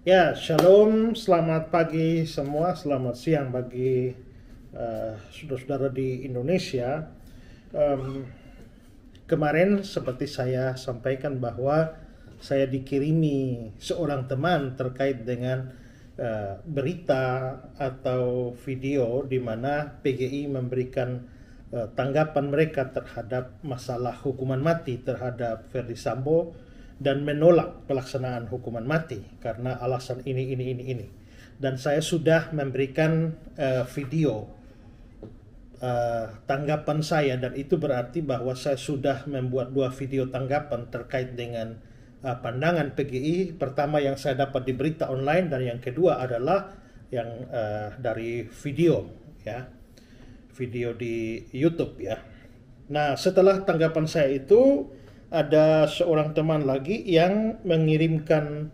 Ya, shalom, selamat pagi semua, selamat siang bagi saudara-saudara di Indonesia. Kemarin seperti saya sampaikan bahwa saya dikirimi seorang teman terkait dengan berita atau video di mana PGI memberikan tanggapan mereka terhadap masalah hukuman mati terhadap Ferdy Sambo dan menolak pelaksanaan hukuman mati karena alasan ini. Dan saya sudah memberikan video tanggapan saya, dan itu berarti bahwa saya sudah membuat 2 video tanggapan terkait dengan pandangan PGI. Pertama yang saya dapat di berita online, dan yang kedua adalah yang dari video, ya, video di YouTube, ya. Nah, setelah tanggapan saya itu, ada seorang teman lagi yang mengirimkan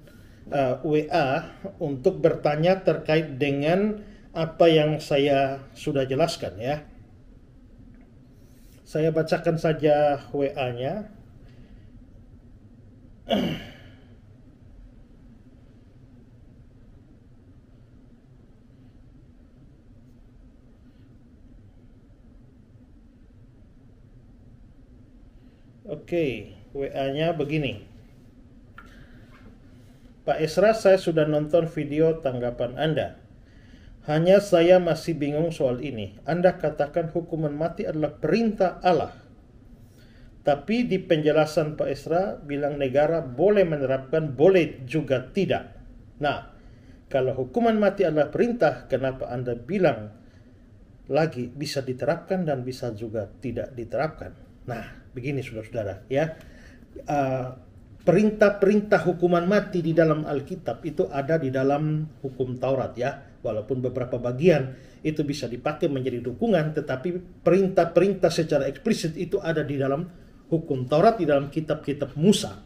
WA untuk bertanya terkait dengan apa yang saya sudah jelaskan, ya. Saya bacakan saja WA-nya. Oke, WA-nya begini. Pak Esra, saya sudah nonton video tanggapan Anda. Hanya saya masih bingung soal ini. Anda katakan hukuman mati adalah perintah Allah. Tapi di penjelasan Pak Esra bilang negara boleh menerapkan, boleh juga tidak. Nah, kalau hukuman mati adalah perintah, kenapa Anda bilang lagi bisa diterapkan dan bisa juga tidak diterapkan? Nah, begini saudara-saudara, ya. Perintah-perintah hukuman mati di dalam Alkitab itu ada di dalam hukum Taurat, ya. Walaupun beberapa bagian itu bisa dipakai menjadi dukungan, tetapi perintah-perintah secara eksplisit itu ada di dalam hukum Taurat, di dalam kitab-kitab Musa.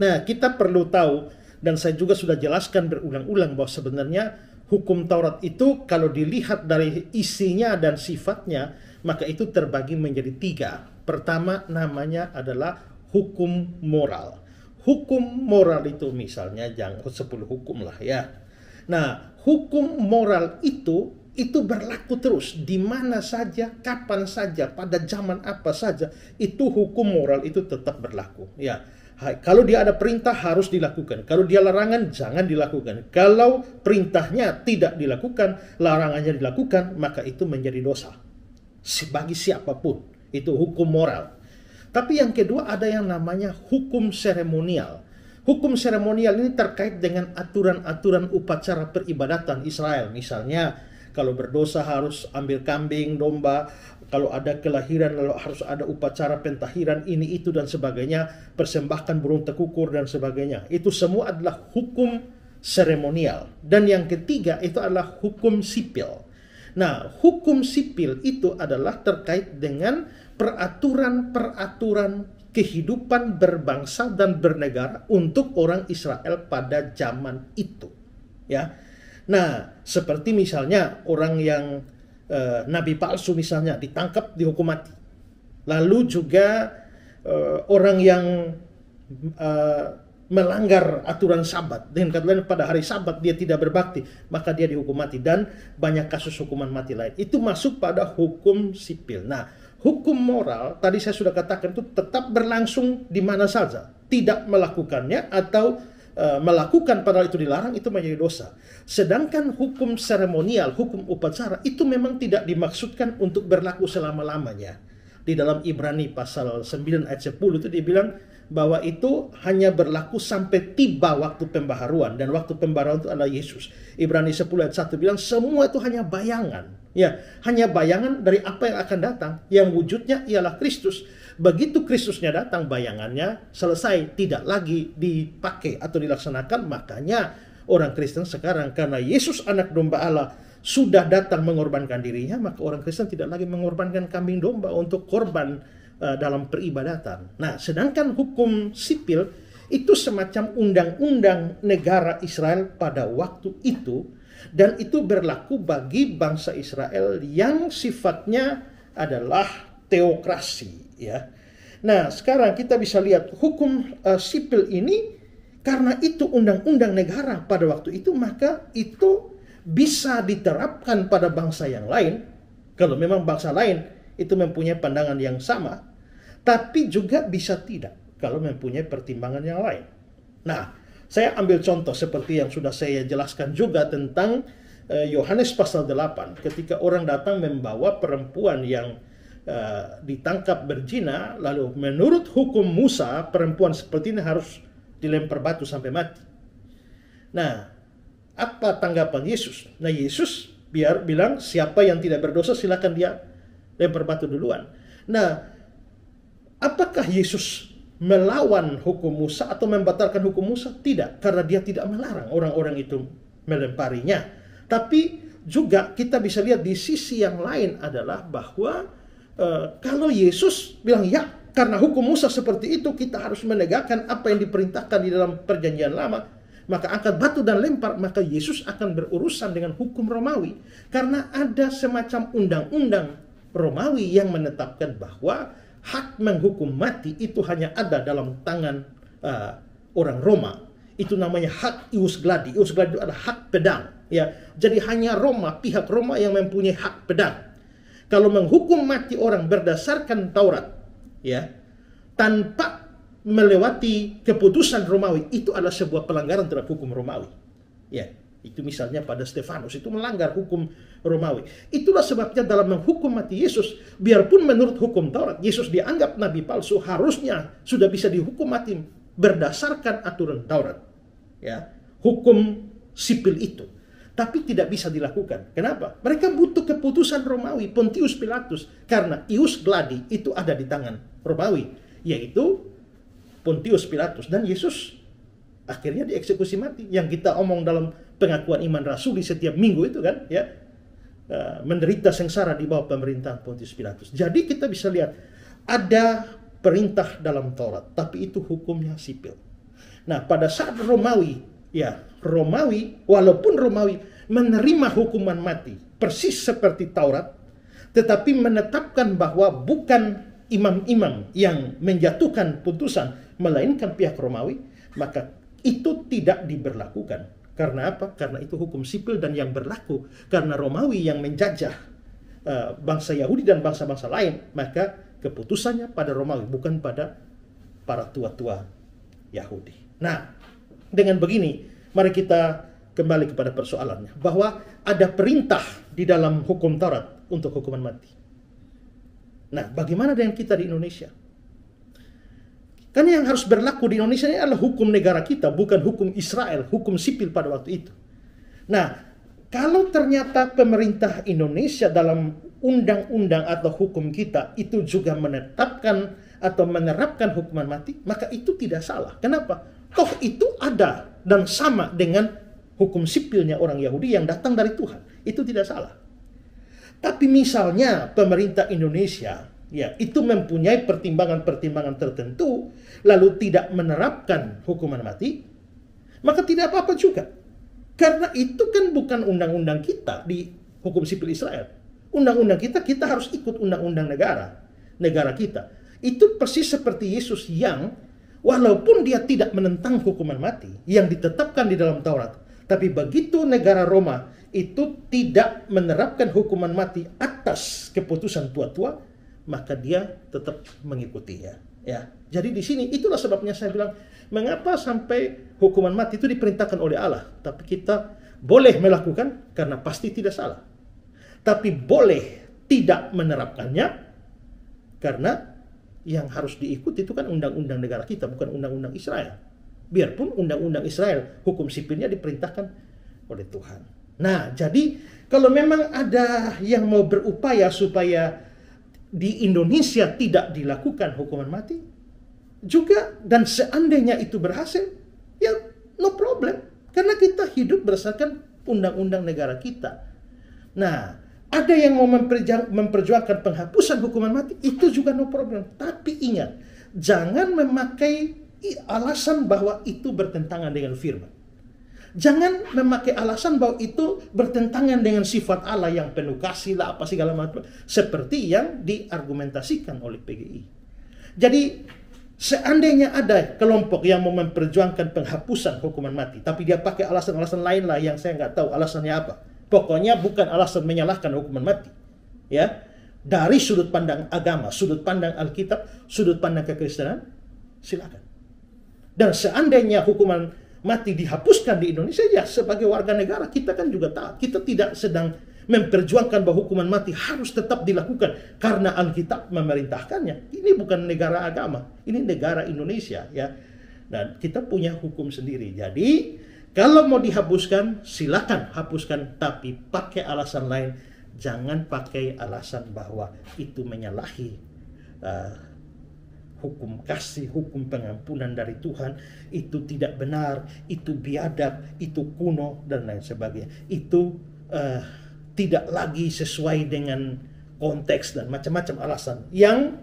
Nah, kita perlu tahu, dan saya juga sudah jelaskan berulang-ulang, bahwa sebenarnya hukum Taurat itu kalau dilihat dari isinya dan sifatnya, maka itu terbagi menjadi 3. Pertama namanya adalah hukum moral. Hukum moral itu misalnya jangan 10 hukum lah, ya. Nah, hukum moral itu berlaku terus di mana saja, kapan saja, pada zaman apa saja, itu hukum moral itu tetap berlaku, ya. Kalau dia ada perintah harus dilakukan, kalau dia larangan jangan dilakukan. Kalau perintahnya tidak dilakukan, larangannya dilakukan, maka itu menjadi dosa bagi siapapun. Itu hukum moral. Tapi yang kedua ada yang namanya hukum seremonial. Hukum seremonial ini terkait dengan aturan-aturan upacara peribadatan Israel. Misalnya, kalau berdosa harus ambil kambing, domba. Kalau ada kelahiran lalu harus ada upacara pentahiran, ini, itu, dan sebagainya. Persembahkan burung tekukur dan sebagainya. Itu semua adalah hukum seremonial. Dan yang ketiga itu adalah hukum sipil. Nah, hukum sipil itu adalah terkait dengan peraturan-peraturan kehidupan berbangsa dan bernegara untuk orang Israel pada zaman itu, ya. Nah, seperti misalnya orang yang nabi palsu misalnya ditangkap, dihukum mati. Lalu juga orang yang melanggar aturan Sabat, dengan kata lain pada hari Sabat dia tidak berbakti, maka dia dihukum mati, dan banyak kasus hukuman mati lain. Itu masuk pada hukum sipil. Nah, hukum moral tadi saya sudah katakan itu tetap berlangsung di mana saja. Tidak melakukannya atau melakukan padahal itu dilarang, itu menjadi dosa. Sedangkan hukum seremonial, hukum upacara itu memang tidak dimaksudkan untuk berlaku selama-lamanya. Di dalam Ibrani pasal 9 ayat 10 itu dibilang bahwa itu hanya berlaku sampai tiba waktu pembaharuan, dan waktu pembaharuan itu adalah Yesus. Ibrani 10 ayat 1 bilang semua itu hanya bayangan, ya, hanya bayangan dari apa yang akan datang, yang wujudnya ialah Kristus. Begitu Kristusnya datang, bayangannya selesai, tidak lagi dipakai atau dilaksanakan. Makanya orang Kristen sekarang, karena Yesus anak domba Allah sudah datang mengorbankan dirinya, maka orang Kristen tidak lagi mengorbankan kambing domba untuk korban dalam peribadatan. Nah, sedangkan hukum sipil itu semacam undang-undang negara Israel pada waktu itu, dan itu berlaku bagi bangsa Israel yang sifatnya adalah teokrasi, ya. Nah, sekarang kita bisa lihat hukum sipil ini Karena itu undang-undang negara pada waktu itu, maka itu bisa diterapkan pada bangsa yang lain, kalau memang bangsa lain itu mempunyai pandangan yang sama, tapi juga bisa tidak kalau mempunyai pertimbangan yang lain. Nah, saya ambil contoh seperti yang sudah saya jelaskan juga tentang Yohanes pasal 8, ketika orang datang membawa perempuan yang ditangkap berzina, lalu menurut hukum Musa perempuan seperti ini harus dilempar batu sampai mati. Nah, apa tanggapan Yesus? Nah, Yesus bilang siapa yang tidak berdosa silakan dia lempar batu duluan. Nah, apakah Yesus melawan hukum Musa atau membatalkan hukum Musa? Tidak, karena dia tidak melarang orang-orang itu melemparinya. Tapi juga kita bisa lihat di sisi yang lain adalah bahwa kalau Yesus bilang ya, karena hukum Musa seperti itu kita harus menegakkan apa yang diperintahkan di dalam perjanjian lama, maka angkat batu dan lempar, maka Yesus akan berurusan dengan hukum Romawi. Karena ada semacam undang-undang Romawi yang menetapkan bahwa hak menghukum mati itu hanya ada dalam tangan orang Roma. Itu namanya hak ius gladi. Ius gladi itu ada hak pedang. Ya, jadi hanya Roma, pihak Roma yang mempunyai hak pedang. Kalau menghukum mati orang berdasarkan Taurat, ya, tanpa melewati keputusan Romawi, itu adalah sebuah pelanggaran terhadap hukum Romawi. Ya, itu misalnya pada Stefanus, itu melanggar hukum Romawi. Itulah sebabnya dalam menghukum mati Yesus, biarpun menurut hukum Taurat, Yesus dianggap nabi palsu, harusnya sudah bisa dihukum mati berdasarkan aturan Taurat. Ya, hukum sipil itu. Tapi tidak bisa dilakukan. Kenapa? Mereka butuh keputusan Romawi, Pontius Pilatus. Karena ius gladi itu ada di tangan Romawi, yaitu Pontius Pilatus. Dan Yesus akhirnya dieksekusi mati. Yang kita omong dalam pengakuan iman rasuli setiap minggu itu kan, ya, menderita sengsara di bawah pemerintahan Pontius Pilatus. Jadi kita bisa lihat ada perintah dalam Taurat, tapi itu hukumnya sipil. Nah, pada saat Romawi, ya, Romawi, walaupun Romawi menerima hukuman mati persis seperti Taurat, tetapi menetapkan bahwa bukan imam-imam yang menjatuhkan putusan, melainkan pihak Romawi, maka itu tidak diberlakukan. Karena apa? Karena itu hukum sipil dan yang berlaku karena Romawi yang menjajah bangsa Yahudi dan bangsa-bangsa lain, maka keputusannya pada Romawi, bukan pada para tua-tua Yahudi. Nah, dengan begini, mari kita kembali kepada persoalannya, bahwa ada perintah di dalam hukum Taurat untuk hukuman mati. Nah, bagaimana dengan kita di Indonesia? Karena yang harus berlaku di Indonesia ini adalah hukum negara kita, bukan hukum Israel, hukum sipil pada waktu itu. Nah, kalau ternyata pemerintah Indonesia dalam undang-undang atau hukum kita itu juga menetapkan atau menerapkan hukuman mati, maka itu tidak salah. Kenapa? Toh itu ada dan sama dengan hukum sipilnya orang Yahudi yang datang dari Tuhan. Itu tidak salah. Tapi misalnya pemerintah Indonesia, ya, itu mempunyai pertimbangan-pertimbangan tertentu, lalu tidak menerapkan hukuman mati, maka tidak apa-apa juga. Karena itu kan bukan undang-undang kita di hukum sipil Israel. Undang-undang kita harus ikut undang-undang negara kita. Itu persis seperti Yesus yang walaupun dia tidak menentang hukuman mati yang ditetapkan di dalam Taurat, tapi begitu negara Roma itu tidak menerapkan hukuman mati atas keputusan tua-tua, maka dia tetap mengikutinya. Ya, jadi di sini itulah sebabnya saya bilang, mengapa sampai hukuman mati itu diperintahkan oleh Allah, tapi kita boleh melakukan karena pasti tidak salah. Tapi boleh tidak menerapkannya karena yang harus diikuti itu kan undang-undang negara kita, bukan undang-undang Israel. Biarpun undang-undang Israel, hukum sipilnya diperintahkan oleh Tuhan. Nah, jadi kalau memang ada yang mau berupaya supaya di Indonesia tidak dilakukan hukuman mati, juga dan seandainya itu berhasil, ya no problem. Karena kita hidup berdasarkan undang-undang negara kita. Nah, ada yang mau memperjuangkan penghapusan hukuman mati, itu juga no problem. Tapi ingat, jangan memakai alasan bahwa itu bertentangan dengan firman. Jangan memakai alasan bahwa itu bertentangan dengan sifat Allah yang penuh kasih lah, apa segala macam. Seperti yang diargumentasikan oleh PGI. Jadi, Seandainya ada kelompok yang mau memperjuangkan penghapusan hukuman mati, tapi dia pakai alasan-alasan lain lah yang saya nggak tahu alasannya apa. Pokoknya bukan alasan menyalahkan hukuman mati. Ya, dari sudut pandang agama, sudut pandang Alkitab, sudut pandang kekristenan, silakan. Dan seandainya hukuman mati dihapuskan di Indonesia, ya sebagai warga negara kita kan juga taat. Kita tidak sedang memperjuangkan bahwa hukuman mati harus tetap dilakukan karena Alkitab memerintahkannya. Ini bukan negara agama, ini negara Indonesia ya. Dan kita punya hukum sendiri. Jadi kalau mau dihapuskan, silakan hapuskan, tapi pakai alasan lain. Jangan pakai alasan bahwa itu menyalahi hukum kasih, hukum pengampunan dari Tuhan, itu tidak benar, itu biadab, itu kuno, dan lain sebagainya. Itu tidak lagi sesuai dengan konteks dan macam-macam alasan yang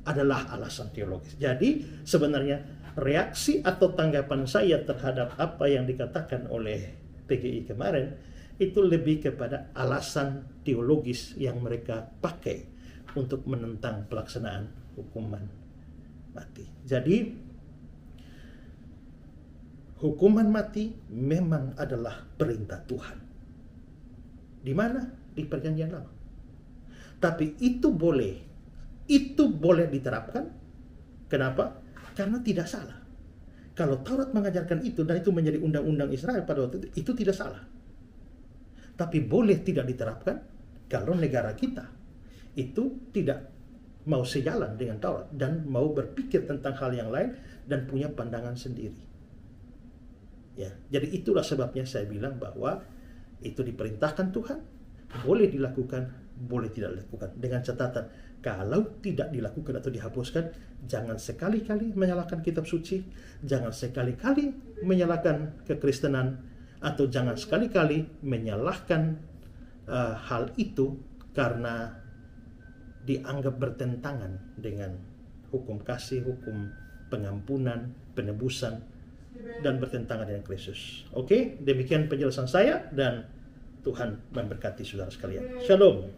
adalah alasan teologis. Jadi sebenarnya reaksi atau tanggapan saya terhadap apa yang dikatakan oleh PGI kemarin itu lebih kepada alasan teologis yang mereka pakai untuk menentang pelaksanaan hukuman mati. Jadi hukuman mati memang adalah perintah Tuhan. Di mana? Di Perjanjian Lama. Tapi itu boleh diterapkan. Kenapa? Karena tidak salah. Kalau Taurat mengajarkan itu dan itu menjadi undang-undang Israel pada waktu itu tidak salah. Tapi boleh tidak diterapkan kalau negara kita itu tidak mau sejalan dengan Taurat dan mau berpikir tentang hal yang lain dan punya pandangan sendiri. Ya, jadi itulah sebabnya saya bilang bahwa itu diperintahkan Tuhan, boleh dilakukan, boleh tidak dilakukan. Dengan catatan, kalau tidak dilakukan atau dihapuskan, jangan sekali-kali menyalahkan kitab suci, jangan sekali-kali menyalahkan kekristenan, atau jangan sekali-kali menyalahkan hal itu karena dianggap bertentangan dengan hukum kasih, hukum pengampunan, penebusan, dan bertentangan dengan Kristus. Oke, demikian penjelasan saya dan Tuhan memberkati saudara sekalian. Shalom.